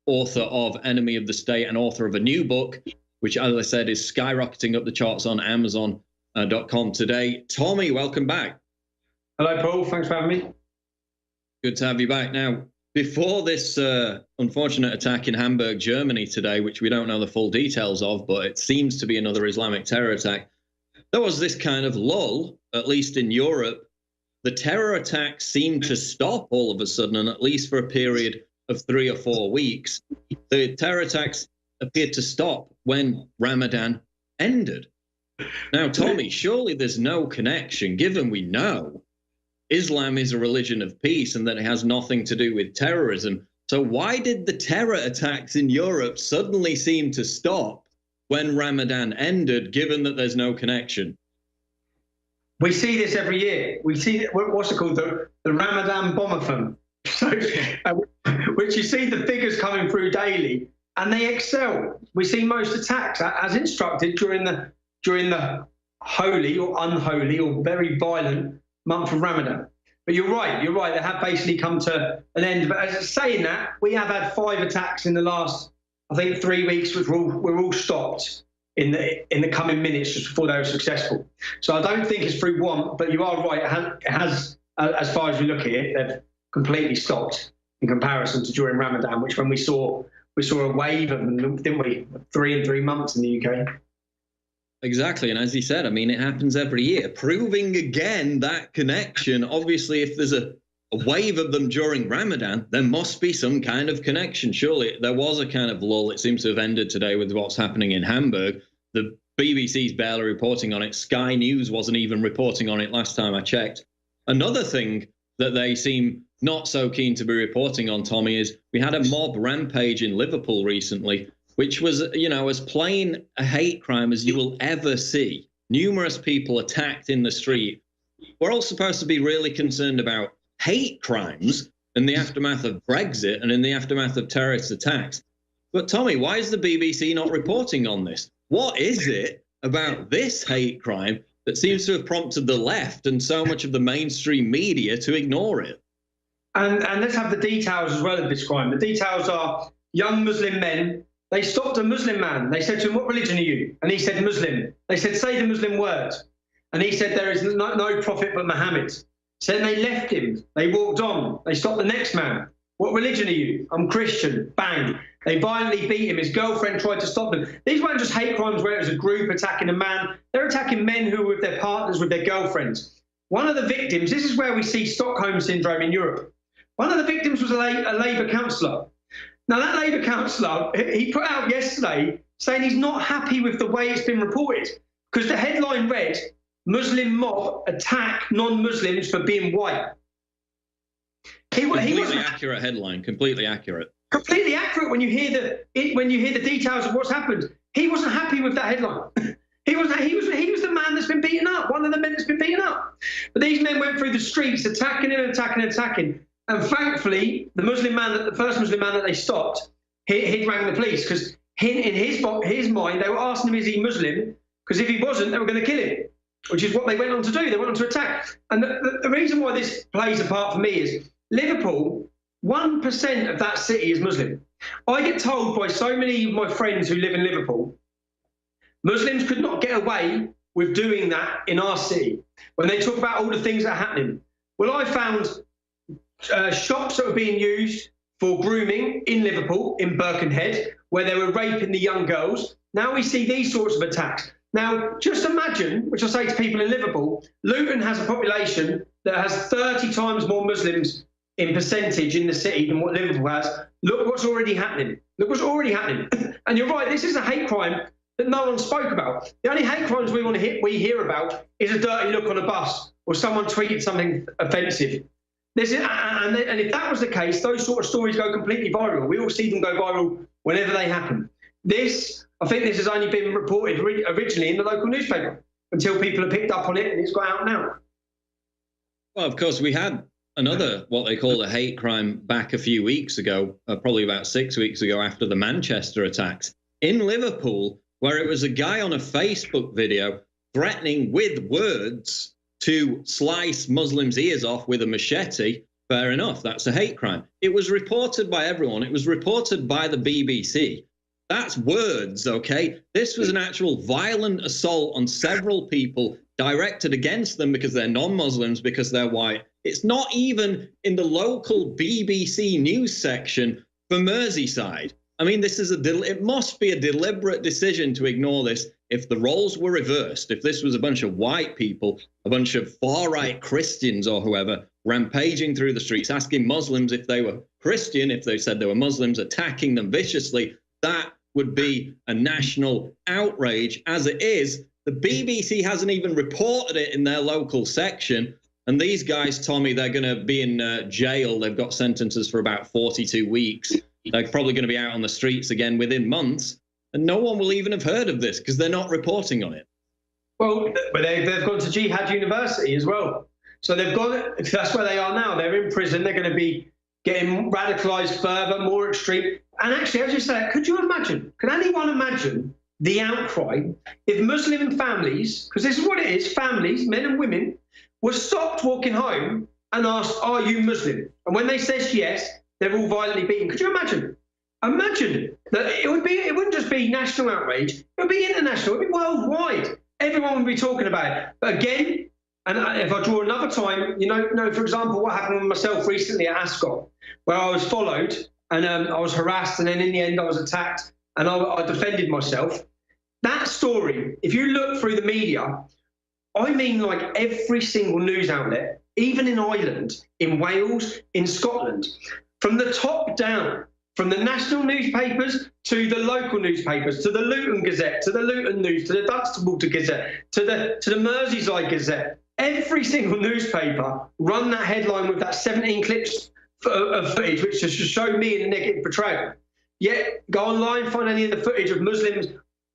author of Enemy of the State and author of a new book, which, as I said, is skyrocketing up the charts on Amazon.com today. Tommy, welcome back. Hello, Paul. Thanks for having me. Good to have you back. Now, before this unfortunate attack in Hamburg, Germany today, which we don't know the full details of, but it seems to be another Islamic terror attack, there was this kind of lull, at least in Europe. The terror attacks seemed to stop all of a sudden, and at least for a period of 3 or 4 weeks. The terror attacks appeared to stop when Ramadan ended. Now, Tommy, surely there's no connection, given we know Islam is a religion of peace and that it has nothing to do with terrorism. So why did the terror attacks in Europe suddenly seem to stop when Ramadan ended, given that there's no connection? We see this every year. We see, what's it called, the Ramadan bombathon. So, which you see the figures coming through daily, and they excel. We see most attacks as instructed during the holy or unholy or very violent month of Ramadan. But you're right, they have basically come to an end. But as saying that, we have had 5 attacks in the last, I think, 3 weeks, which were all stopped in the coming minutes just before they were successful. So I don't think it's through one, but you are right, it has as far as we look at it, they've completely stopped in comparison to during Ramadan, which when we saw a wave of them, didn't we? 3 in 3 months in the UK. Exactly, and as you said, I mean, it happens every year, proving again that connection. Obviously, if there's a wave of them during Ramadan, there must be some kind of connection. Surely there was a kind of lull. It seems to have ended today with what's happening in Hamburg. The BBC's barely reporting on it. Sky News wasn't even reporting on it last time I checked. Another thing that they seem not so keen to be reporting on, Tommy, is we had a mob rampage in Liverpool recently, which was, you know, as plain a hate crime as you will ever see. Numerous people attacked in the street. We're all supposed to be really concerned about hate crimes in the aftermath of Brexit and in the aftermath of terrorist attacks. But Tommy, why is the BBC not reporting on this? What is it about this hate crime that seems to have prompted the left and so much of the mainstream media to ignore it? And let's have the details as well of this crime. The details are young Muslim men. They stopped a Muslim man. They said to him, "What religion are you?" And he said, "Muslim." They said, "Say the Muslim word." And he said, "There is no prophet but Muhammad." So then they left him. They walked on. They stopped the next man. "What religion are you?" "I'm Christian." Bang. They violently beat him. His girlfriend tried to stop them. These weren't just hate crimes where it was a group attacking a man. They're attacking men who were with their partners, with their girlfriends. One of the victims, this is where we see Stockholm Syndrome in Europe. One of the victims was a Labour councillor. Now, that Labour councillor, he put out yesterday saying he's not happy with the way it's been reported, because the headline read, "Muslim mob attack non-Muslims for being white." Completely accurate headline, completely accurate. Completely accurate when you hear the details of what's happened. He wasn't happy with that headline. He was the man that's been beaten up, one of the men that's been beaten up. But these men went through the streets attacking and attacking and attacking. And thankfully, the first Muslim man that they stopped, he'd rang the police, because in his mind, they were asking him, is he Muslim? Because if he wasn't, they were going to kill him, which is what they went on to do. They went on to attack. And the reason why this plays a part for me is Liverpool, 1% of that city is Muslim. I get told by so many of my friends who live in Liverpool, Muslims could not get away with doing that in our city when they talk about all the things that are happening. Well, I found shops that were being used for grooming in Liverpool, in Birkenhead, where they were raping the young girls. Now we see these sorts of attacks. Now, just imagine, which I say to people in Liverpool, Luton has a population that has 30 times more Muslims in percentage in the city than what Liverpool has. Look what's already happening. Look what's already happening. And you're right, this is a hate crime that no one spoke about. The only hate crimes we hear about is a dirty look on a bus or someone tweeted something offensive. And if that was the case, those sort of stories go completely viral. We all see them go viral whenever they happen. I think this has only been reported originally in the local newspaper until people have picked up on it and it's got out now. Well, of course, we had another, what they call a hate crime back a few weeks ago, probably about 6 weeks ago after the Manchester attacks in Liverpool, where it was a guy on a Facebook video threatening with words to slice Muslims' ears off with a machete. Fair enough. That's a hate crime. It was reported by everyone. It was reported by the BBC. That's words, okay? This was an actual violent assault on several people directed against them because they're non-Muslims, because they're white. It's not even in the local BBC news section for Merseyside. I mean, this is it must be a deliberate decision to ignore this. If the roles were reversed, if this was a bunch of white people, a bunch of far-right Christians or whoever, rampaging through the streets, asking Muslims if they were Christian, if they said they were Muslims, attacking them viciously, that would be a national outrage. As it is, the BBC hasn't even reported it in their local section. And these guys, Tommy, they're going to be in jail. They've got sentences for about 42 weeks. They're probably going to be out on the streets again within months. And no one will even have heard of this because they're not reporting on it. Well, but they've gone to Jihad University as well. So they've got, that's where they are now. They're in prison. They're going to be getting radicalized further, more extreme. And actually, as you say, could you imagine, could anyone imagine the outcry if Muslim families, because this is what it is, families, men and women, were stopped walking home and asked, are you Muslim? And when they said yes, they're all violently beaten. Could you imagine? Imagine that it wouldn't just be national outrage, it would be international, it would be worldwide. Everyone would be talking about it. But again, and if I draw another time, you know, for example, what happened with myself recently at Ascot, where I was followed and I was harassed, and then in the end I was attacked, and I defended myself. That story, if you look through the media, I mean, like every single news outlet, even in Ireland, in Wales, in Scotland, from the top down, from the national newspapers to the local newspapers, to the Luton Gazette, to the Luton News, to the Dunstable Gazette, to the Merseyside Gazette, every single newspaper run that headline with that 17 clips of footage, which just show me in a negative portrayal. Yet go online, find any of the footage of Muslims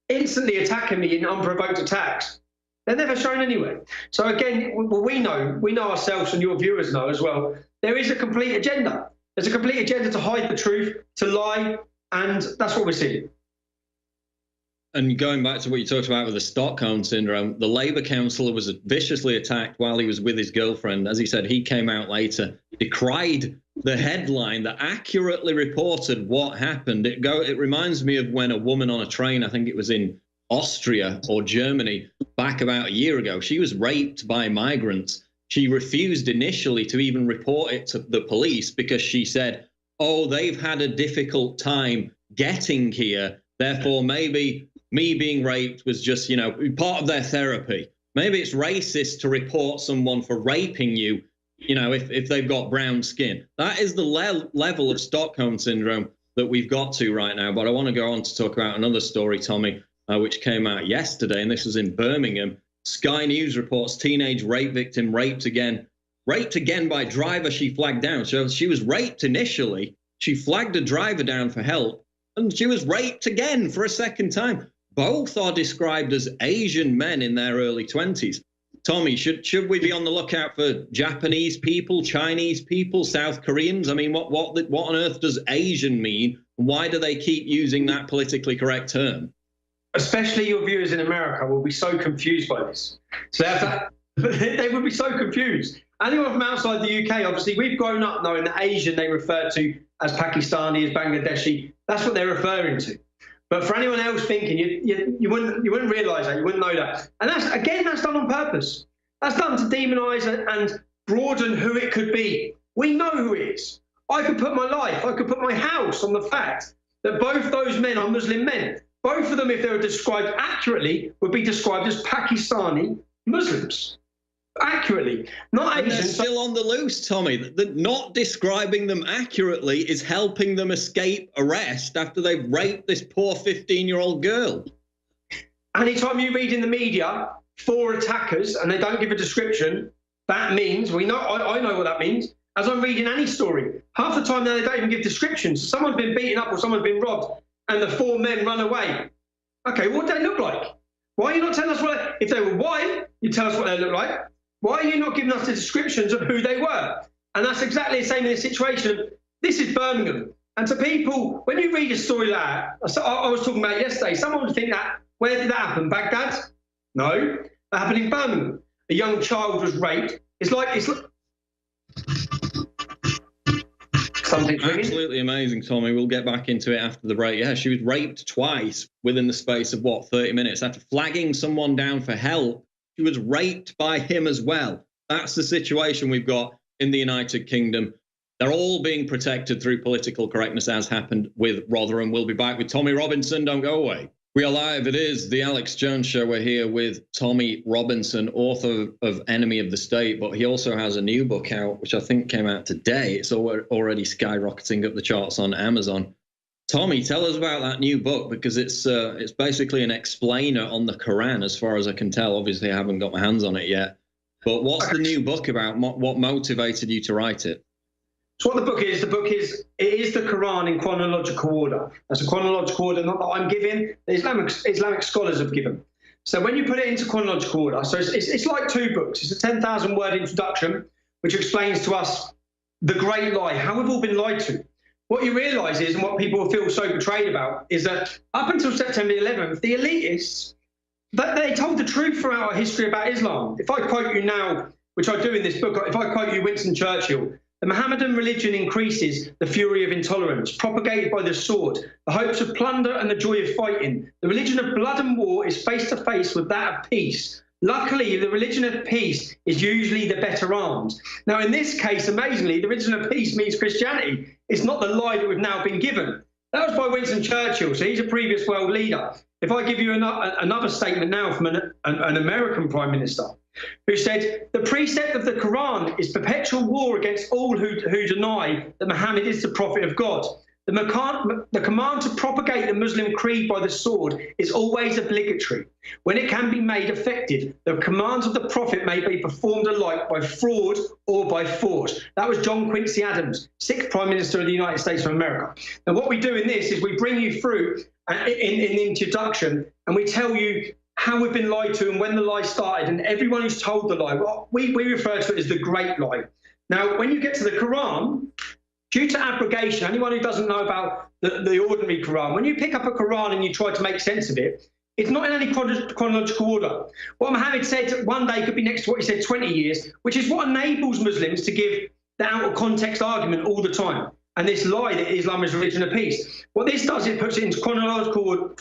instantly attacking me in unprovoked attacks. They're never shown anywhere. So again, we know ourselves, and your viewers know as well, there is a complete agenda. There's a complete agenda to hide the truth, to lie, and that's what we're seeing. And going back to what you talked about with the Stockholm Syndrome, the Labour councillor was viciously attacked while he was with his girlfriend. As he said, he came out later, decried the headline that accurately reported what happened. It reminds me of when a woman on a train, I think it was in Austria or Germany, back about a year ago, she was raped by migrants. She refused initially to even report it to the police because she said, oh, they've had a difficult time getting here. Therefore, maybe me being raped was just, you know, part of their therapy. Maybe it's racist to report someone for raping you, you know, if they've got brown skin. That is the level of Stockholm Syndrome that we've got to right now. But I want to go on to talk about another story, Tommy, which came out yesterday, and this was in Birmingham. Sky News reports teenage rape victim raped again by driver she flagged down. So she was raped initially. She flagged a driver down for help, and she was raped again for a second time. Both are described as Asian men in their early 20s. Tommy, should we be on the lookout for Japanese people, Chinese people, South Koreans? I mean, what on earth does Asian mean? Why do they keep using that politically correct term? Especially your viewers in America will be so confused by this. So they would be so confused. Anyone from outside the UK, obviously, we've grown up knowing that Asian they refer to as Pakistani, as Bangladeshi. That's what they're referring to. But for anyone else thinking, you wouldn't realise that, you wouldn't know that. And that's done on purpose. That's done to demonise and broaden who it could be. We know who it is. I could put my life, I could put my house on the fact that both those men are Muslim men. Both of them, if they were described accurately, would be described as Pakistani Muslims. Accurately, not Asian. They're still on the loose, Tommy. Not describing them accurately is helping them escape arrest after they've raped this poor 15-year-old girl. Anytime you read in the media 4 attackers and they don't give a description, that means, I know what that means. As I'm reading any story, half the time now they don't even give descriptions. Someone's been beaten up or someone's been robbed, and the 4 men run away. Okay, what do they look like? Why are you not telling us if they were white, you tell us what they look like. Why are you not giving us the descriptions of who they were? And that's exactly the same in this situation. This is Birmingham. And to people, when you read a story like that, I was talking about yesterday, someone would think that, where did that happen? Baghdad? No, that happened in Birmingham. A young child was raped. Something absolutely amazing, Tommy. We'll get back into it after the break. Yeah, she was raped twice within the space of, 30 minutes. After flagging someone down for help, she was raped by him as well. That's the situation we've got in the United Kingdom. They're all being protected through political correctness, as happened with Rotherham. We'll be back with Tommy Robinson. Don't go away. We are live. It is the Alex Jones Show. We're here with Tommy Robinson, author of Enemy of the State, but he also has a new book out, which I think came out today. It's already skyrocketing up the charts on Amazon. Tommy, tell us about that new book, because it's basically an explainer on the Koran, as far as I can tell. Obviously, I haven't got my hands on it yet. But what's the new book about? What motivated you to write it? So what the book is the Quran in chronological order. That's a chronological order, not that I'm giving, the Islamic scholars have given. So when you put it into chronological order, so it's like two books. It's a 10,000 word introduction, which explains to us the great lie, how we've all been lied to. What you realise is, and what people feel so betrayed about, is that up until September 11th, the elitists, they told the truth throughout our history about Islam. If I quote you now, which I do in this book, if I quote you Winston Churchill, the Mohammedan religion increases the fury of intolerance, propagated by the sword, the hopes of plunder and the joy of fighting. The religion of blood and war is face to face with that of peace. Luckily, the religion of peace is usually the better armed. Now, in this case, amazingly, the religion of peace means Christianity. It's not the lie that we've now been given. That was by Winston Churchill, so he's a previous world leader. If I give you another statement now from an American Prime Minister, who said, the precept of the Quran is perpetual war against all who deny that Muhammad is the prophet of God. The command to propagate the Muslim creed by the sword is always obligatory. When it can be made effective, the commands of the prophet may be performed alike by fraud or by force. That was John Quincy Adams, 6th Prime Minister of the United States of America. And what we do in this is we bring you through in the introduction, and we tell you how we've been lied to and when the lie started, and everyone who's told the lie. Well, we refer to it as the great lie. Now, when you get to the Quran, due to abrogation, anyone who doesn't know about the ordinary Quran, when you pick up a Quran and you try to make sense of it, it's not in any chronological order. What Muhammad said one day could be next to what he said 20 years, which is what enables Muslims to give the out of context argument all the time. And this lie that Islam is a religion of peace. What this does, it puts it into chronological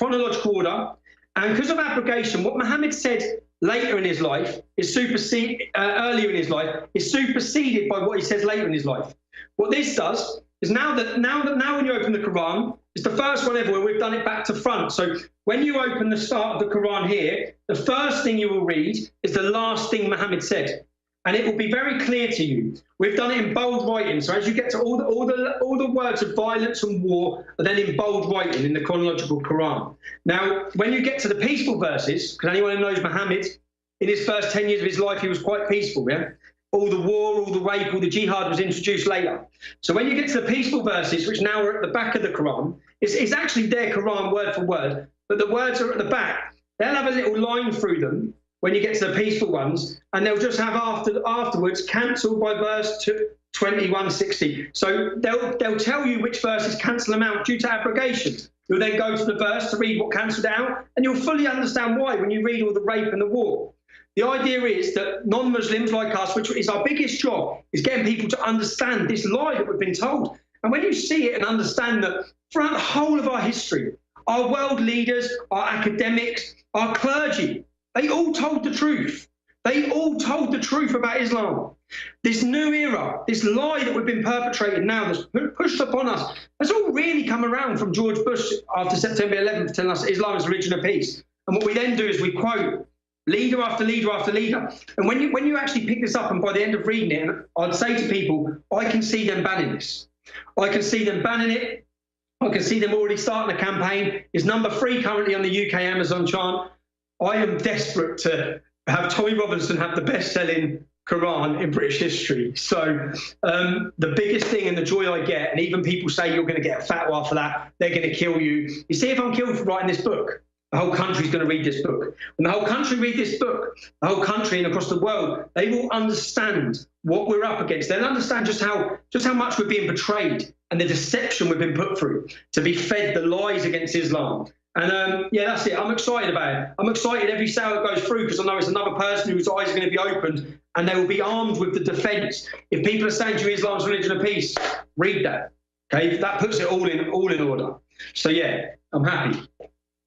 order. And because of abrogation, what Muhammad said later in his life is earlier in his life is superseded by what he says later in his life. What this does is now when you open the Quran, it's the first one ever where we've done it back to front. So when you open the start of the Quran here, the first thing you will read is the last thing Muhammad said. And it will be very clear to you. We've done it in bold writing. So as you get to all the words of violence and war are then in bold writing in the chronological Quran. Now, when you get to the peaceful verses, because anyone who knows Muhammad, in his first 10 years of his life, he was quite peaceful, yeah? All the war, all the rape, all the jihad was introduced later. So when you get to the peaceful verses, which now are at the back of the Quran, it's actually their Quran word for word, but the words are at the back. They'll have a little line through them when you get to the peaceful ones, and they'll just have afterwards cancelled by verse 2160. So they'll tell you which verses cancel them out due to abrogation. You'll then go to the verse to read what cancelled it out, and you'll fully understand why when you read all the rape and the war. The idea is that non-Muslims like us, which is our biggest job, is getting people to understand this lie that we've been told. And when you see it and understand that throughout the whole of our history, our world leaders, our academics, our clergy, they all told the truth. They all told the truth about Islam. This new era, this lie that we've been perpetrating now, that's pushed upon us, has all really come around from George Bush after September 11th, telling us Islam is a religion of peace. And what we then do is we quote leader after leader after leader. And when you actually pick this up, and by the end of reading it, I'd say to people, I can see them banning this. I can see them banning it. I can see them already starting a campaign. It's number 3 currently on the UK Amazon chart. I am desperate to have Tommy Robinson have the best-selling Quran in British history. So the biggest thing and the joy I get, and even people say you're going to get a fatwa for that, they're going to kill you. You see, if I'm killed for writing this book, the whole country's going to read this book. When the whole country read this book, the whole country and across the world, they will understand what we're up against. They'll understand just how much we're being betrayed and the deception we've been put through to be fed the lies against Islam. And yeah, that's it. I'm excited about it. I'm excited every sale that goes through because I know it's another person whose eyes are going to be opened and they will be armed with the defence. If people are saying to you Islam's religion of peace, read that. Okay, that puts it all in order. So yeah, I'm happy.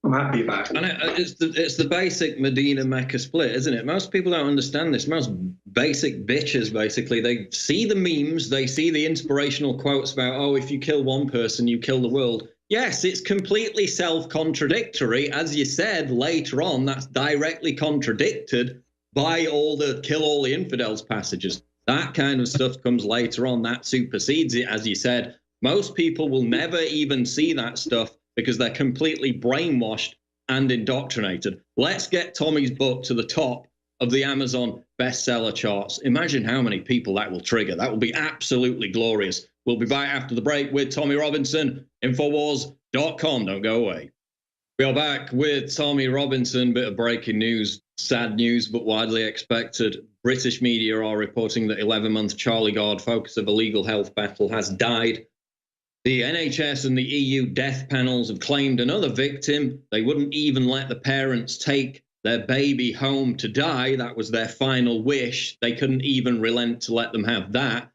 I'm happy about it. And it's the basic Medina Mecca split, isn't it? Most people don't understand this. Most basic bitches, basically, they see the memes, they see the inspirational quotes about, oh, if you kill one person, you kill the world. Yes, it's completely self-contradictory. As you said later on, that's directly contradicted by all the kill all the infidels passages. That kind of stuff comes later on. That supersedes it, as you said. Most people will never even see that stuff because they're completely brainwashed and indoctrinated. Let's get Tommy's book to the top of the Amazon bestseller charts. Imagine how many people that will trigger. That will be absolutely glorious. We'll be back after the break with Tommy Robinson, Infowars.com. Don't go away. We are back with Tommy Robinson. Bit of breaking news, sad news, but widely expected. British media are reporting that 11-month Charlie Gard, focus of a legal health battle, has died. The NHS and the EU death panels have claimed another victim. They wouldn't even let the parents take their baby home to die. That was their final wish. They couldn't even relent to let them have that.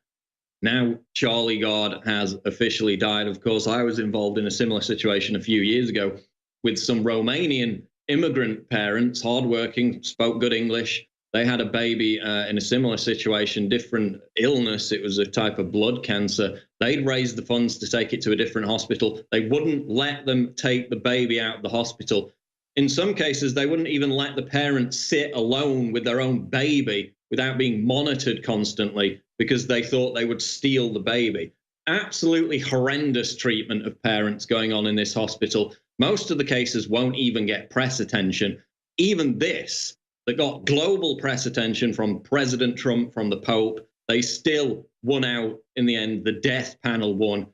Now Charlie Gard has officially died. Of course, I was involved in a similar situation a few years ago with some Romanian immigrant parents, hardworking, spoke good English. They had a baby in a similar situation, different illness. It was a type of blood cancer. They'd raised the funds to take it to a different hospital. They wouldn't let them take the baby out of the hospital. In some cases, they wouldn't even let the parents sit alone with their own baby without being monitored constantly because they thought they would steal the baby. Absolutely horrendous treatment of parents going on in this hospital. Most of the cases won't even get press attention. Even this, that got global press attention from President Trump, from the Pope, they still won out in the end. The death panel won.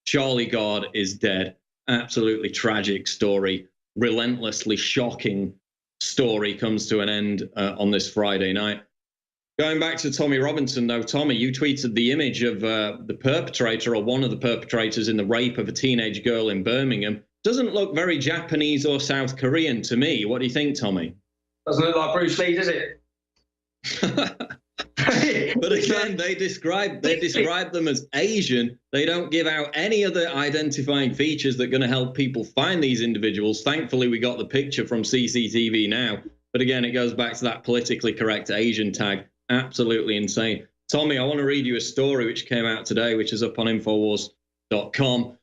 Charlie Gard is dead. Absolutely tragic story. Relentlessly shocking story comes to an end on this Friday night. Going back to Tommy Robinson, though, Tommy, you tweeted the image of the perpetrator or one of the perpetrators in the rape of a teenage girl in Birmingham. Doesn't look very Japanese or South Korean to me. What do you think, Tommy? Doesn't look like Bruce Lee, does it? But again, they describe them as Asian. They don't give out any other identifying features that are going to help people find these individuals. Thankfully, we got the picture from CCTV now. But again, it goes back to that politically correct Asian tag. Absolutely insane. Tommy, I want to read you a story which came out today, which is up on Infowars.com.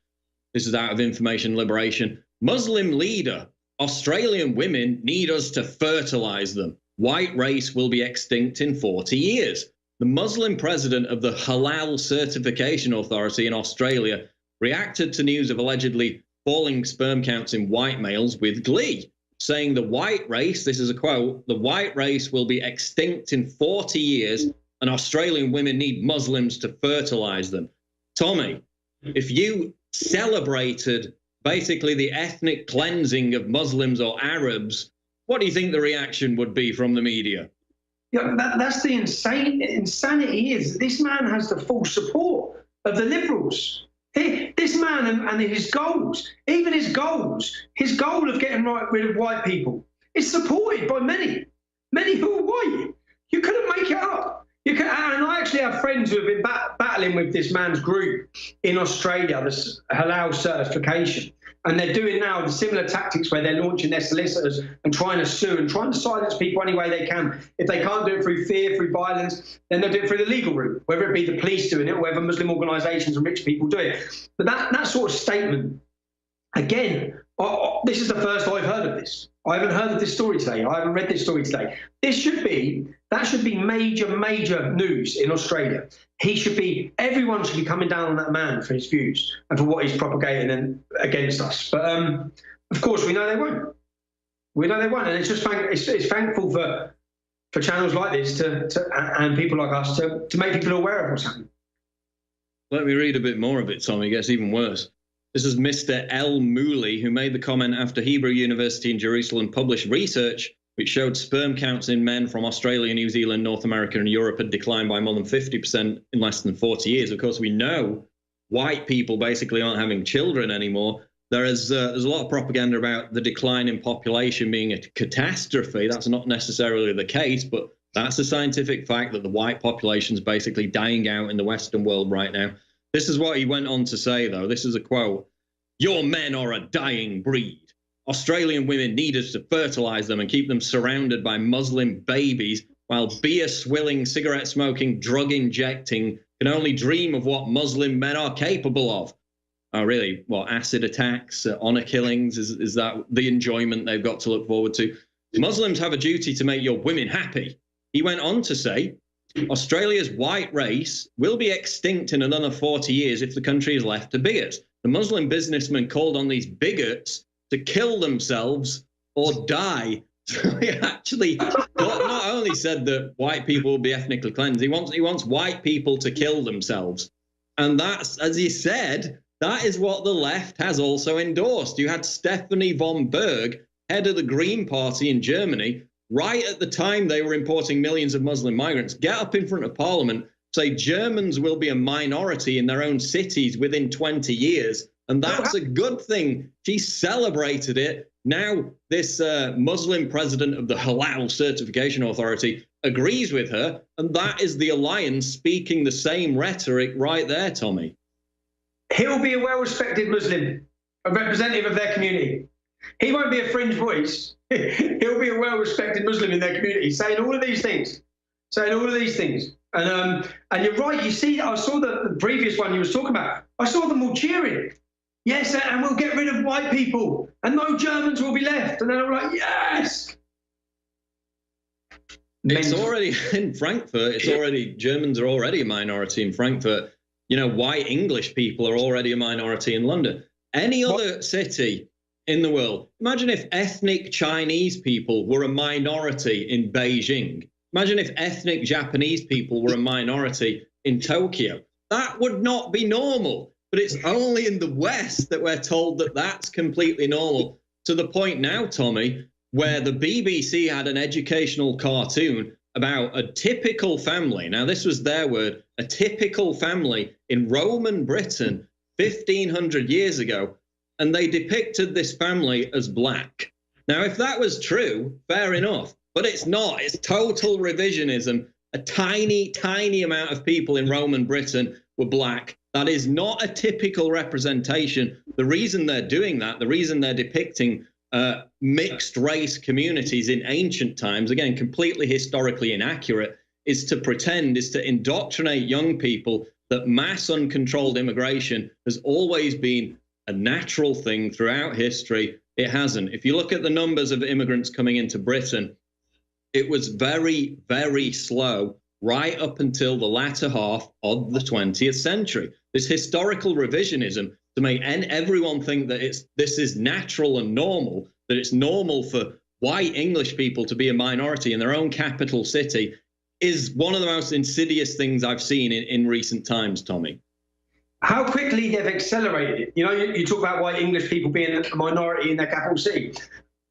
This is out of Information Liberation. Muslim leader. Australian women need us to fertilize them. White race will be extinct in 40 years. The Muslim president of the Halal Certification Authority in Australia reacted to news of allegedly falling sperm counts in white males with glee, saying the white race, this is a quote, the white race will be extinct in 40 years and Australian women need Muslims to fertilize them. Tommy, if you celebrated basically the ethnic cleansing of Muslims or Arabs, what do you think the reaction would be from the media? Yeah, that's the insanity is this man has the full support of the liberals. This man and his goals, even his goal of getting rid of white people, is supported by many who are white. You couldn't make it up. And I actually have friends who have been battling with this man's group in Australia, this halal certification. And they're doing now the similar tactics where they're launching their solicitors and trying to sue and trying to silence people any way they can. If they can't do it through fear, through violence, then they'll do it through the legal route, whether it be the police doing it or whether Muslim organisations and rich people do it. But that sort of statement, again, this is the first I've heard of this. I haven't heard of this story today. I haven't read this story today. That should be major news in Australia. Everyone should be coming down on that man for his views and for what he's propagating and against us. But of course, we know they won't. We know they won't, and it's just it's thankful for channels like this and people like us to make people aware of what's happening. Let me read a bit more of it, Tommy. It gets even worse. This is Mr. El Mouli, who made the comment after Hebrew University in Jerusalem published research which showed sperm counts in men from Australia, New Zealand, North America, and Europe had declined by more than 50% in less than 40 years. Of course, we know white people basically aren't having children anymore. There's a lot of propaganda about the decline in population being a catastrophe. That's not necessarily the case, but that's a scientific fact that the white population is basically dying out in the Western world right now. This is what he went on to say, though. This is a quote. "Your men are a dying breed. Australian women need us to fertilize them and keep them surrounded by Muslim babies, while beer-swilling, cigarette-smoking, drug-injecting can only dream of what Muslim men are capable of." Oh, really? What, acid attacks, honor killings? Is that the enjoyment they've got to look forward to? "Muslims have a duty to make your women happy." He went on to say, "Australia's white race will be extinct in another 40 years if the country is left to bigots. The Muslim businessman called on these bigots to kill themselves or die." So he actually not only said that white people will be ethnically cleansed, he wants white people to kill themselves. And that's, as he said, that is what the left has also endorsed. You had Stephanie von Berg, head of the Green Party in Germany, right at the time they were importing millions of Muslim migrants, get up in front of Parliament, say Germans will be a minority in their own cities within 20 years. And that's a good thing. She celebrated it. Now this Muslim president of the Halal Certification Authority agrees with her. And that is the alliance speaking the same rhetoric right there, Tommy. He'll be a well-respected Muslim, a representative of their community. He won't be a fringe voice. He'll be a well-respected Muslim in their community, saying all of these things, And you're right. You see, I saw the previous one you was talking about. I saw them all cheering. Yes, and we'll get rid of white people, and no Germans will be left. And then I'm like, yes. It's already in Frankfurt. Germans are already a minority in Frankfurt. You know, white English people are already a minority in London. Any other city in the world, imagine if ethnic Chinese people were a minority in Beijing. Imagine if ethnic Japanese people were a minority in Tokyo. That would not be normal. But it's only in the West that we're told that that's completely normal, to the point now, Tommy, where the BBC had an educational cartoon about a typical family. Now, this was their word, a typical family in Roman Britain 1,500 years ago. And they depicted this family as black. Now, if that was true, fair enough. But it's not. It's total revisionism. A tiny, tiny amount of people in Roman Britain were black. That is not a typical representation. The reason they're doing that, the reason they're depicting mixed race communities in ancient times, again, completely historically inaccurate, is to indoctrinate young people that mass uncontrolled immigration has always been a natural thing throughout history. It hasn't. If you look at the numbers of immigrants coming into Britain, it was very, very slow right up until the latter half of the 20th century. This historical revisionism to make everyone think that this is natural and normal, that it's normal for white English people to be a minority in their own capital city, is one of the most insidious things I've seen in recent times, Tommy. How quickly they've accelerated it. You know, you talk about white English people being a minority in their capital city.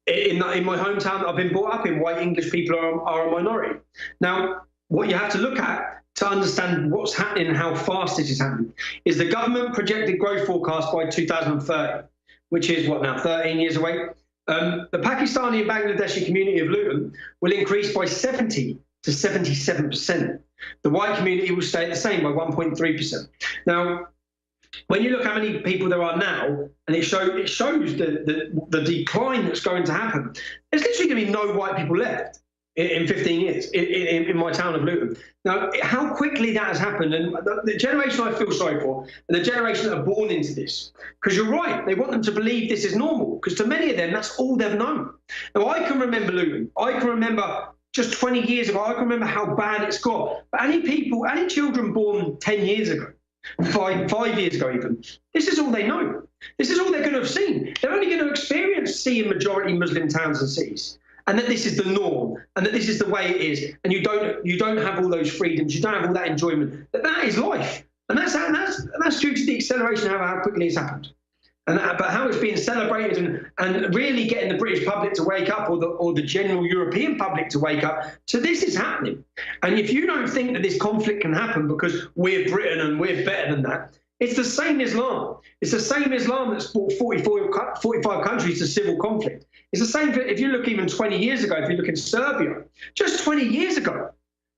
In my hometown, I've been brought up in, white English people are a minority. Now, what you have to look at to understand what's happening and how fast it is happening is the government projected growth forecast by 2030, which is what now, 13 years away. The Pakistani and Bangladeshi community of Luton will increase by 70 to 77%. The white community will stay the same by 1.3%. Now, when you look how many people there are now, and it shows the decline that's going to happen, there's literally going to be no white people left in 15 years in my town of Luton. Now, how quickly that has happened, and the generation I feel sorry for, and the generation that are born into this, because you're right, they want them to believe this is normal, because to many of them, that's all they've known. Now, I can remember Luton. I can remember just 20 years ago, I can remember how bad it's got. But any children born 10 years ago, five years ago even, this is all they know. This is all they're going to have seen. They're only going to experience seeing majority Muslim towns and cities, and that this is the norm, and that this is the way it is, and you don't have all those freedoms, you don't have all that enjoyment. That is life, and that's due to the acceleration of how quickly it's happened, but how it's being celebrated and really getting the British public to wake up, or the general European public to wake up. So this is happening, and if you don't think that this conflict can happen because we're Britain and we're better than that, it's the same Islam. It's the same Islam that's brought 45 countries to civil conflict. It's the same if you look even 20 years ago, if you look in Serbia, just 20 years ago,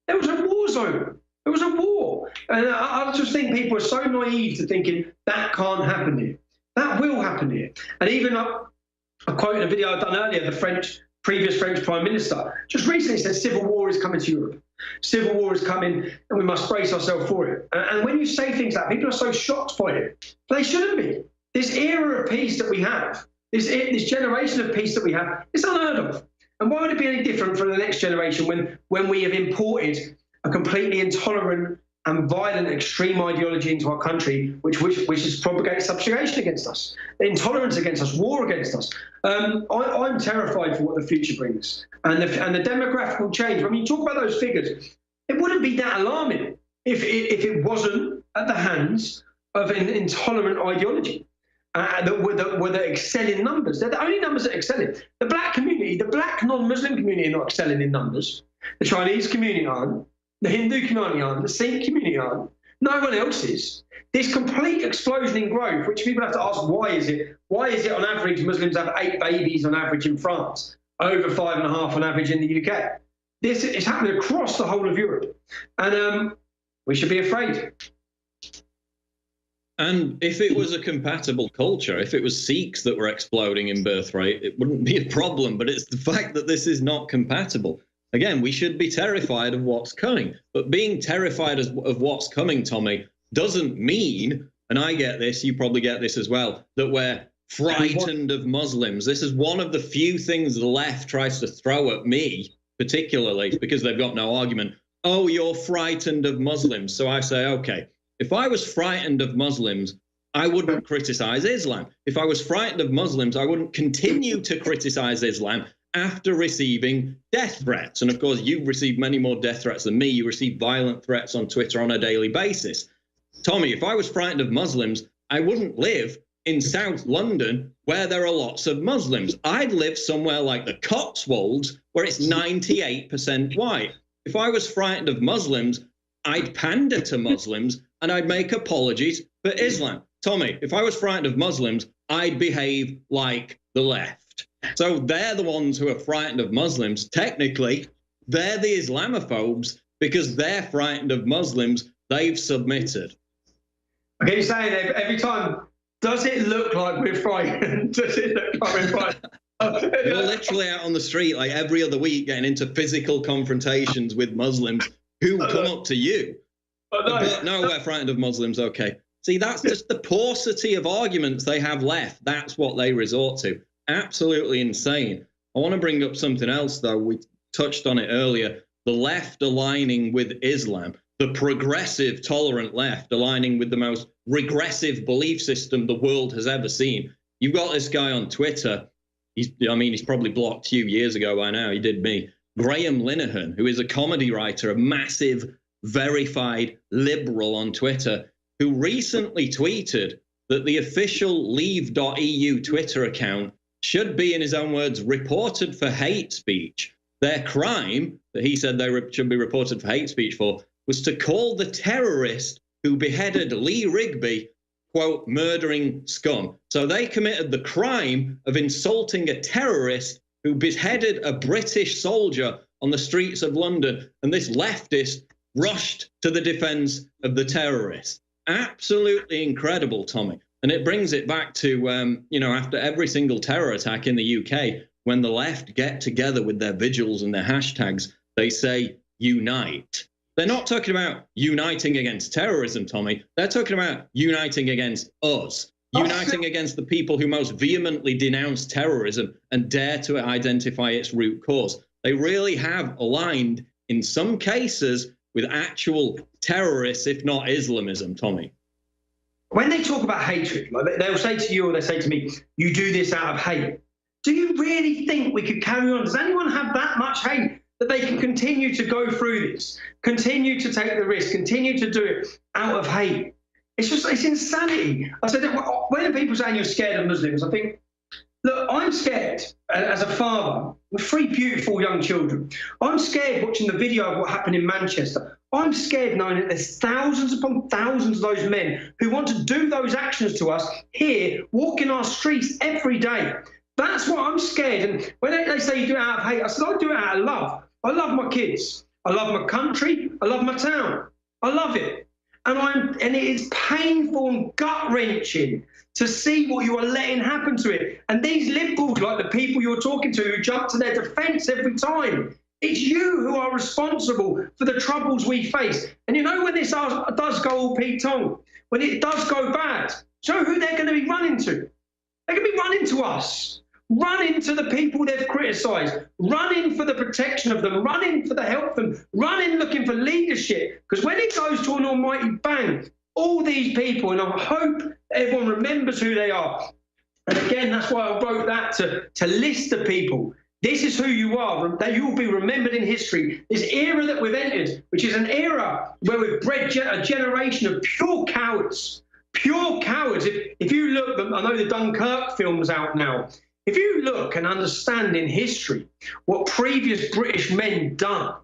there was a war zone. It was a war. And I just think people are so naive to thinking that can't happen here. That will happen here. And even I quote in a video I've done earlier, the previous French Prime Minister just recently said civil war is coming to Europe. Civil war is coming and we must brace ourselves for it. And when you say things like that, people are so shocked by it. But they shouldn't be. This era of peace that we have, this generation of peace that we have, it's unheard of. And why would it be any different for the next generation when we have imported a completely intolerant and violent extreme ideology into our country, which is propagating subjugation against us, intolerance against us, war against us? I'm terrified for what the future brings. And the demographic will change. When you talk about those figures, it wouldn't be that alarming if it wasn't at the hands of an intolerant ideology. That were the excelling numbers. They're the only numbers that are excelling. The black community, the black non-Muslim community are not excelling in numbers. The Chinese community aren't. The Hindu community aren't. The Sikh community aren't. No one else is. This complete explosion in growth, which people have to ask, why is it? Why is it on average Muslims have 8 babies on average in France, over 5.5 on average in the UK? This is happening across the whole of Europe. And we should be afraid. And if it was a compatible culture, if it was Sikhs that were exploding in birth rate, it wouldn't be a problem. But it's the fact that this is not compatible. Again, we should be terrified of what's coming. But being terrified of what's coming, Tommy, doesn't mean, and I get this, you probably get this as well, that we're frightened of Muslims. This is one of the few things the left tries to throw at me, particularly because they've got no argument. Oh, you're frightened of Muslims. So I say, okay, if I was frightened of Muslims, I wouldn't criticize Islam. If I was frightened of Muslims, I wouldn't continue to criticize Islam after receiving death threats. And of course, you've received many more death threats than me. You receive violent threats on Twitter on a daily basis. Tommy, if I was frightened of Muslims, I wouldn't live in South London where there are lots of Muslims. I'd live somewhere like the Cotswolds where it's 98% white. If I was frightened of Muslims, I'd pander to Muslims and I'd make apologies for Islam. Tommy, if I was frightened of Muslims, I'd behave like the left. So they're the ones who are frightened of Muslims. Technically, they're the Islamophobes because they're frightened of Muslims. They've submitted. I keep saying every time, does it look like we're frightened? Does it look like we're frightened? You're literally out on the street like every other week getting into physical confrontations with Muslims who come up to you. But no, we're frightened of Muslims. Okay. See, that's just the paucity of arguments they have left. That's what they resort to. Absolutely insane. I want to bring up something else, though. We touched on it earlier. The left aligning with Islam, the progressive, tolerant left aligning with the most regressive belief system the world has ever seen. You've got this guy on Twitter. He's probably blocked you years ago by now. He did me. Graham Linehan, who is a comedy writer, a massive, verified liberal on Twitter, who recently tweeted that the official Leave.eu Twitter account should be, in his own words, reported for hate speech. Their crime, that he said they should be reported for hate speech for, was to call the terrorist who beheaded Lee Rigby, quote, murdering scum. So they committed the crime of insulting a terrorist who beheaded a British soldier on the streets of London. And this leftist rushed to the defense of the terrorist. Absolutely incredible, Tommy. And it brings it back to, after every single terror attack in the UK, when the left get together with their vigils and their hashtags, they say, unite. They're not talking about uniting against terrorism, Tommy. They're talking about uniting against us, uniting against the people who most vehemently denounce terrorism and dare to identify its root cause. They really have aligned, in some cases, with actual terrorists, if not Islamism, Tommy. When they talk about hatred, like they'll say to you or they say to me, you do this out of hate. Do you really think we could carry on? Does anyone have that much hate that they can continue to go through this, continue to take the risk, continue to do it out of hate? It's insanity. I said, when people saying you're scared of Muslims, I think, look, I'm scared as a father with 3 beautiful young children. I'm scared watching the video of what happened in Manchester. I'm scared knowing that there's thousands upon thousands of those men who want to do those actions to us here, walking our streets every day. That's what I'm scared. And when they say you do it out of hate, I said, I do it out of love. I love my kids. I love my country. I love my town. I love it. And it is painful and gut-wrenching to see what you are letting happen to it. And these liberals, like the people you're talking to, who jump to their defense every time, it's you who are responsible for the troubles we face. And you know, when this does go all Pete Tong, when it does go bad, so who they're going to be running to? They're going to be running to us. Running to the people they've criticised, running for the protection of them, running for the help of them, running looking for leadership. Because when it goes to an almighty bang, all these people, and I hope everyone remembers who they are. And again, that's why I wrote that, to list the people. This is who you are, that you will be remembered in history. This era that we've entered, which is an era where we've bred a generation of pure cowards. Pure cowards. If you look, I know the Dunkirk film's out now. If you look and understand in history what previous British men done,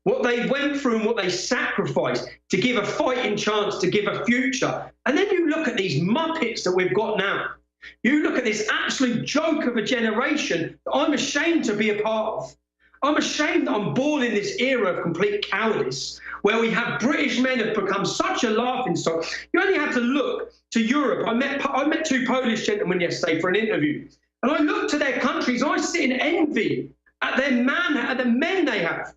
what they went through and what they sacrificed to give a fighting chance, to give a future, and then you look at these muppets that we've got now, you look at this absolute joke of a generation that I'm ashamed to be a part of. I'm ashamed that I'm born in this era of complete cowardice, where we have British men have become such a laughing stock. You only have to look to Europe. I met two Polish gentlemen yesterday for an interview. And I look to their countries, I sit in envy at the men they have.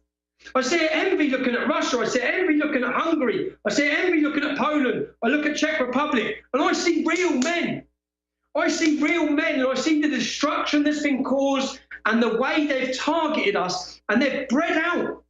I see envy looking at Russia, I see envy looking at Hungary, I see envy looking at Poland, I look at Czech Republic, and I see real men. I see real men, and I see the destruction that's been caused and the way they've targeted us, and they've bred out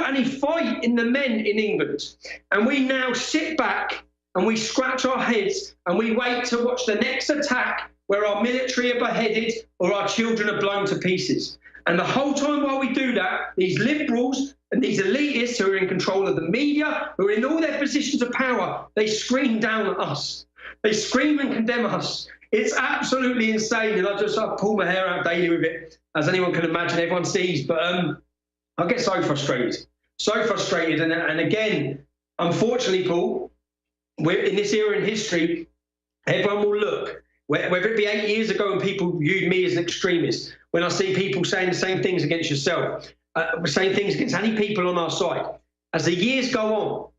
any fight in the men in England. And we now sit back and we scratch our heads and we wait to watch the next attack, where our military are beheaded or our children are blown to pieces. And the whole time while we do that, these liberals and these elitists who are in control of the media, who are in all their positions of power, they scream down at us. They scream and condemn us. It's absolutely insane. And I pull my hair out daily with it, as anyone can imagine, everyone sees. But I get so frustrated. And again, unfortunately, Paul, we're in this era in history, everyone will look. Whether it be 8 years ago when people viewed me as an extremist, when I see people saying the same things against yourself, saying things against any people on our side, as the years go on,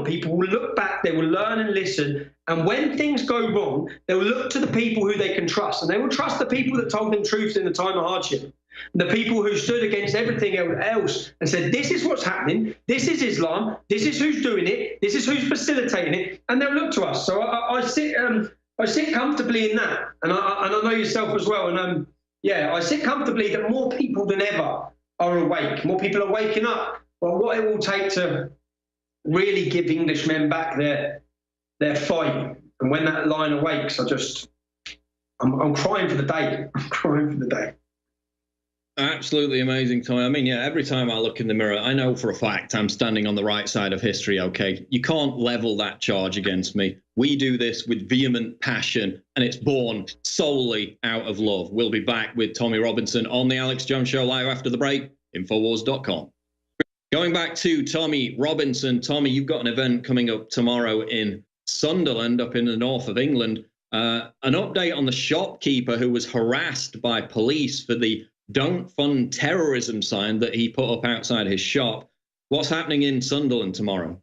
people will look back, they will learn and listen, and when things go wrong, they will look to the people who they can trust, and they will trust the people that told them truth in the time of hardship. The people who stood against everything else and said, this is what's happening, this is Islam, this is who's doing it, this is who's facilitating it, and they'll look to us. So I sit comfortably in that, and I know yourself as well. And I sit comfortably that more people than ever are awake. More people are waking up. But what it will take to really give Englishmen back their fight, and when that line awakes, I'm crying for the day. I'm crying for the day. Absolutely amazing, Tommy. I mean, yeah, every time I look in the mirror, I know for a fact I'm standing on the right side of history, okay? You can't level that charge against me. We do this with vehement passion, and it's born solely out of love. We'll be back with Tommy Robinson on the Alex Jones Show live after the break, Infowars.com. Going back to Tommy Robinson. Tommy, you've got an event coming up tomorrow in Sunderland, up in the north of England. An update on the shopkeeper who was harassed by police for the "Don't Fund Terrorism" sign that he put up outside his shop. What's happening in Sunderland tomorrow?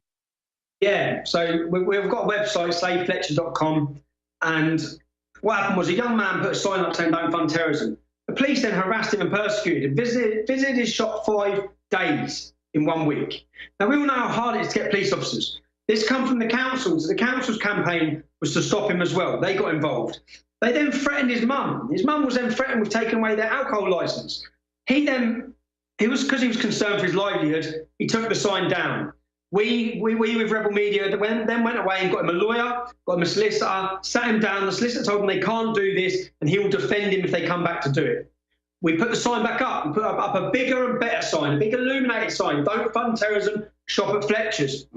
Yeah, so we've got a website, savefletchers.com, and what happened was a young man put a sign up saying "Don't Fund Terrorism." The police then harassed him and persecuted him, visited his shop 5 days in 1 week. Now, we all know how hard it is to get police officers. This come from the council, so the council's campaign was to stop him as well. They got involved. They then threatened his mum. His mum was then threatened with taking away their alcohol licence. Because he was concerned for his livelihood, he took the sign down. We with Rebel Media then went away and got him a lawyer, got him a solicitor, sat him down. The solicitor told him they can't do this and he will defend him if they come back to do it. We put the sign back up. We put up a bigger and better sign, a big illuminated sign: "Don't Fund Terrorism, shop at Fletcher's."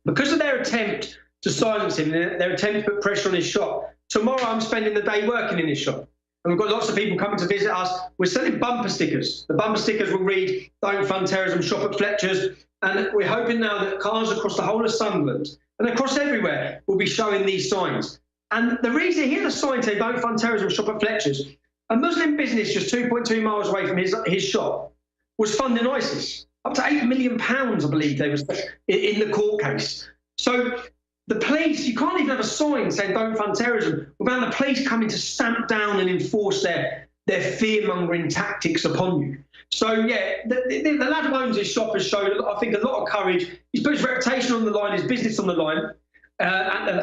Because of their attempt to silence him, their attempt to put pressure on his shop, tomorrow I'm spending the day working in his shop. And we've got lots of people coming to visit us. We're selling bumper stickers. The bumper stickers will read "Don't Fund Terrorism, shop at Fletcher's." And we're hoping now that cars across the whole of Sunderland and across everywhere will be showing these signs. And the reason, here's a sign saying "Don't Fund Terrorism, shop at Fletcher's." A Muslim business just 2.2 miles away from his shop. was funding ISIS. Up to £8 million, I believe, they was in the court case. So the police, you can't even have a sign saying don't fund terrorism without the police coming to stamp down and enforce their fear-mongering tactics upon you. So, yeah, the lad who owns his shop has shown, I think, a lot of courage. He's put his reputation on the line, his business on the line,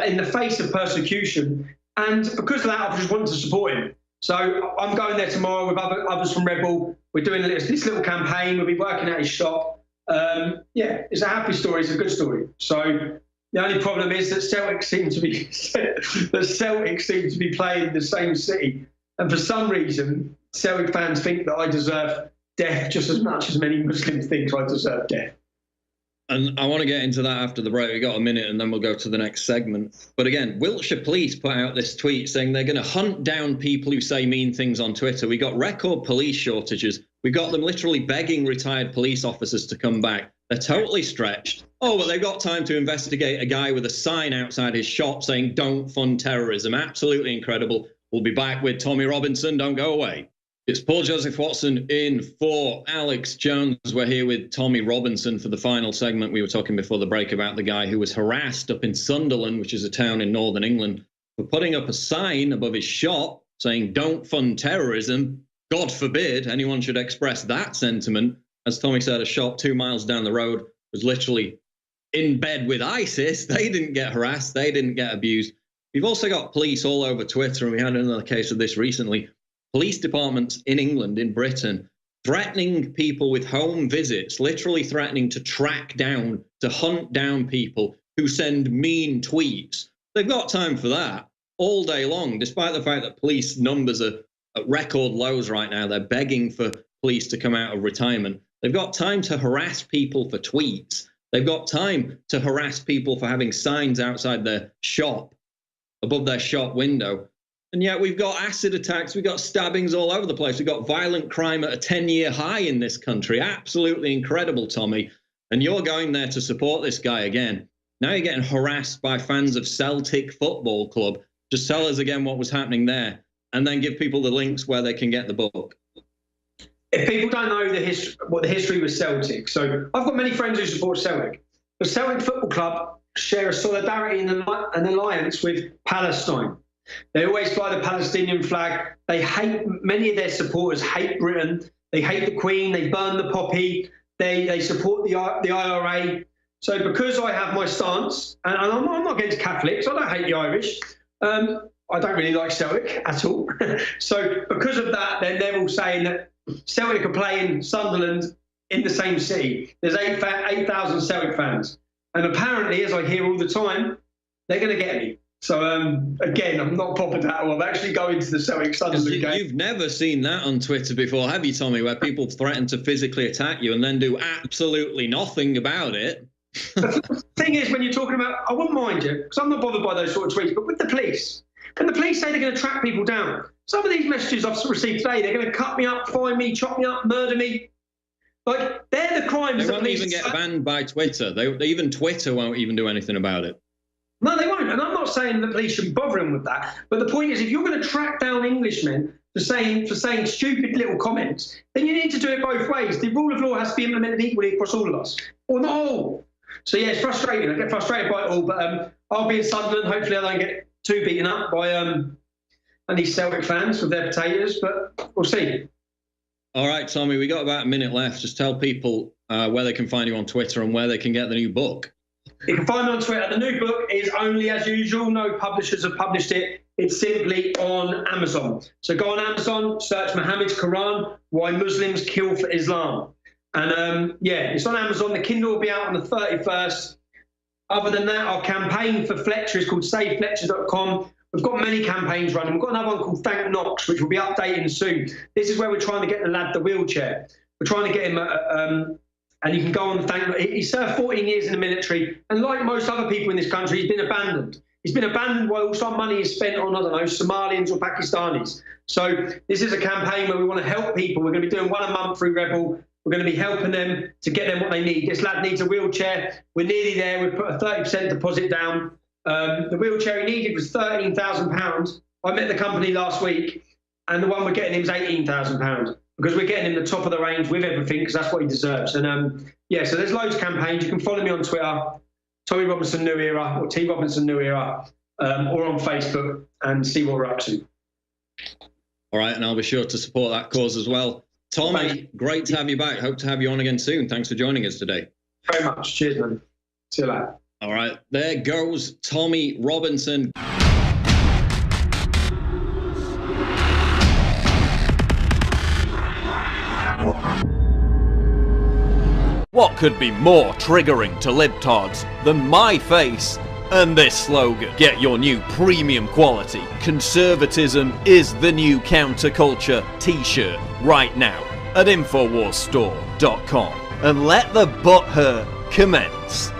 in the face of persecution. And because of that, I just wanted to support him. So I'm going there tomorrow with others from Red Bull. We're doing this little campaign. We'll be working at his shop. Yeah, it's a happy story. It's a good story. So the only problem is that Celtic seem to be playing in the same city. And for some reason, Celtic fans think that I deserve death just as much as many Muslims think I deserve death. And I want to get into that after the break. We got a minute and then we'll go to the next segment. But again, Wiltshire Police put out this tweet saying they're going to hunt down people who say mean things on Twitter. We got record police shortages. We got them literally begging retired police officers to come back. They're totally stretched. Oh, but they've got time to investigate a guy with a sign outside his shop saying don't fund terrorism. Absolutely incredible. We'll be back with Tommy Robinson. Don't go away. It's Paul Joseph Watson in for Alex Jones. We're here with Tommy Robinson for the final segment. We were talking before the break about the guy who was harassed up in Sunderland, which is a town in northern England, for putting up a sign above his shop saying, don't fund terrorism. God forbid anyone should express that sentiment. As Tommy said, a shop 2 miles down the road was literally in bed with ISIS. They didn't get harassed. They didn't get abused. We've also got police all over Twitter, and we had another case of this recently. Police departments in England, in Britain, threatening people with home visits, literally threatening to track down, to hunt down people who send mean tweets. They've got time for that all day long, despite the fact that police numbers are at record lows right now. They're begging for police to come out of retirement. They've got time to harass people for tweets. They've got time to harass people for having signs outside their shop, above their shop window. And yet we've got acid attacks, we've got stabbings all over the place. We've got violent crime at a 10-year high in this country. Absolutely incredible, Tommy. And you're going there to support this guy again. Now you're getting harassed by fans of Celtic Football Club. Just tell us again what was happening there, and then give people the links where they can get the book. If people don't know what the history was Celtic, so I've got many friends who support Celtic. The Celtic Football Club share a solidarity and an alliance with Palestine. They always fly the Palestinian flag. They hate, many of their supporters hate Britain. They hate the Queen. They burn the poppy. They support the IRA. So because I have my stance, and I'm not against Catholics, I don't hate the Irish. I don't really like Celtic at all. So because of that, then they're all saying that Celtic are playing Sunderland in the same city. There's 8,000 Celtic fans. And apparently, as I hear all the time, they're going to get me. So, again, I'm not popping that. I'm actually going to the Celtic Sunderland game. You've never seen that on Twitter before, have you, Tommy, where people threaten to physically attack you and then do absolutely nothing about it? The thing is, when you're talking about, I wouldn't mind you, because I'm not bothered by those sort of tweets, but with the police, when the police say they're going to track people down, some of these messages I've received today, they're going to cut me up, fine me, chop me up, murder me. Like, they're the crimes. They won't even get banned by Twitter. Even Twitter won't even do anything about it. No, they won't. And I'm not saying the police should be bothering with that. But the point is, if you're going to track down Englishmen for saying stupid little comments, then you need to do it both ways. The rule of law has to be implemented equally across all of us, or not all. So yeah, it's frustrating. I get frustrated by it all. But I'll be in Sunderland. Hopefully, I don't get too beaten up by any Celtic fans with their potatoes. But we'll see. All right, Tommy, we got about a minute left. Just tell people where they can find you on Twitter and where they can get the new book. You can find me on Twitter. The new book is only as usual. No publishers have published it. It's simply on Amazon. So go on Amazon, search Muhammad's Koran, Why Muslims Kill for Islam. And yeah, it's on Amazon. The Kindle will be out on the 31st. Other than that, our campaign for Fletcher is called SaveFletcher.com. We've got many campaigns running. We've got another one called Thank Knox, which will be updating soon. This is where we're trying to get the lad the wheelchair. We're trying to get him and you can go on thank. He served 14 years in the military, and like most other people in this country, he's been abandoned. He's been abandoned while some money is spent on, I don't know, Somalians or Pakistanis. So this is a campaign where we want to help people. We're going to be doing one a month through Rebel. We're going to be helping them to get them what they need. This lad needs a wheelchair. We're nearly there. We've put a 30% deposit down. The wheelchair he needed was £13,000. I met the company last week, and the one we're getting him is £18,000. because we're getting him the top of the range with everything, because that's what he deserves. And yeah, so there's loads of campaigns. You can follow me on Twitter, Tommy Robinson New Era, or T Robinson New Era, or on Facebook, and see what we're up to. All right, and I'll be sure to support that cause as well. Tommy, great to have you back. Hope to have you on again soon. Thanks for joining us today. Very much. Cheers, man. See you later. All right, there goes Tommy Robinson. What could be more triggering to libtards than my face and this slogan? Get your new premium quality "Conservatism is the new counterculture" t-shirt right now at InfoWarsStore.com and let the butthurt commence.